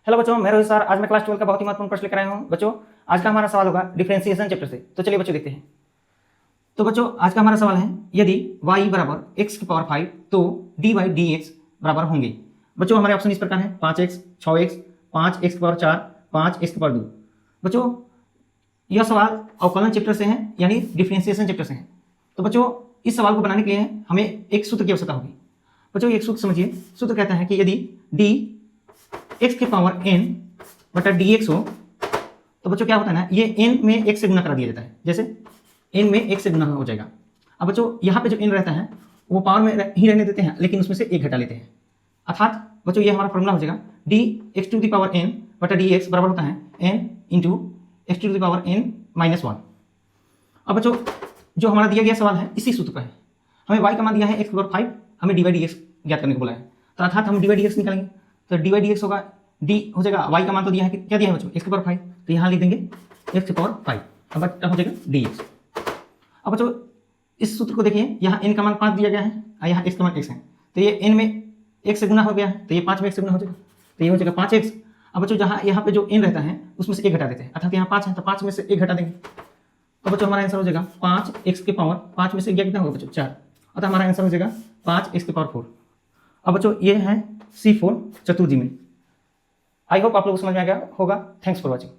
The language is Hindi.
हेलो बच्चों, मैं रोहित सर। आज मैं क्लास 12 का बहुत ही महत्वपूर्ण प्रश्न लेकर आया हूँ। बच्चों, आज का हमारा सवाल होगा डिफरेंशिएशन चैप्टर से। तो चलिए बच्चों देखते हैं। तो बच्चों, आज का हमारा सवाल है, यदि y बराबर x की पावर 5 तो dy dx बराबर होंगे। बच्चों, हमारे ऑप्शन इस प्रकार है 5x, 6x, 5x की पावर 4, 5x की पावर 2। बच्चों, यह सवाल अवकलन चैप्टर से है, यानी डिफरेंशिएशन चैप्टर से है। तो बच्चों, इस सवाल को बनाने के लिए हमें एक सूत्र की आवश्यकता होगी। बच्चों, एक सूत्र समझिए। सूत्र कहता है कि यदि d x के पावर n बटा dx हो तो बच्चों क्या होता है ना, ये n में x से गुना करा दिया जाता है। जैसे n में x से गुना हो जाएगा। अब बच्चों, यहाँ पे जो n रहता है वो पावर में ही रहने देते हैं, लेकिन उसमें से एक घटा लेते हैं। अर्थात बच्चों, ये हमारा फॉर्मूला हो जाएगा dx to the power n बटा dx बराबर होता है n into x to the power n minus 1। अब बच्चों, जो हमारा दिया गया सवाल है इसी सूत्र का है। हमें y का मान दिया है x की पावर 5, हमें dy dx ज्ञात करने को बोला है। तो अर्थात हम dy dx निकालेंगे। तो dy dx होगा, d हो जाएगा, y का मान तो दिया है, क्या दिया है बच्चों, x की पावर 5, तो यहाँ लिख देंगे x की पावर 5। अब बच्चा हो जाएगा dx। अब बच्चों, इस सूत्र को देखिए, यहाँ n का मान 5 दिया गया है और यहाँ x का मान x है। तो ये n में x से गुना हो गया है, तो ये 5 में x से गुना हो जाएगा, तो ये हो जाएगा 5x। अब बच्चों, जहाँ यहाँ पे जो n रहता है उसमें से एक घटा देते हैं, अर्थात यहाँ 5 है तो 5 में से एक घटा देंगे। तो बच्चों, हमारा आंसर हो जाएगा 5x की पावर 5 में से कितना होगा बच्चों, 4। अतः हमारा आंसर हो जाएगा 5x की पावर 4। अब बच्चों, ये है C4 चतुर्जी में। आई होप आप लोग को समझ में आ गया होगा। Thanks for watching.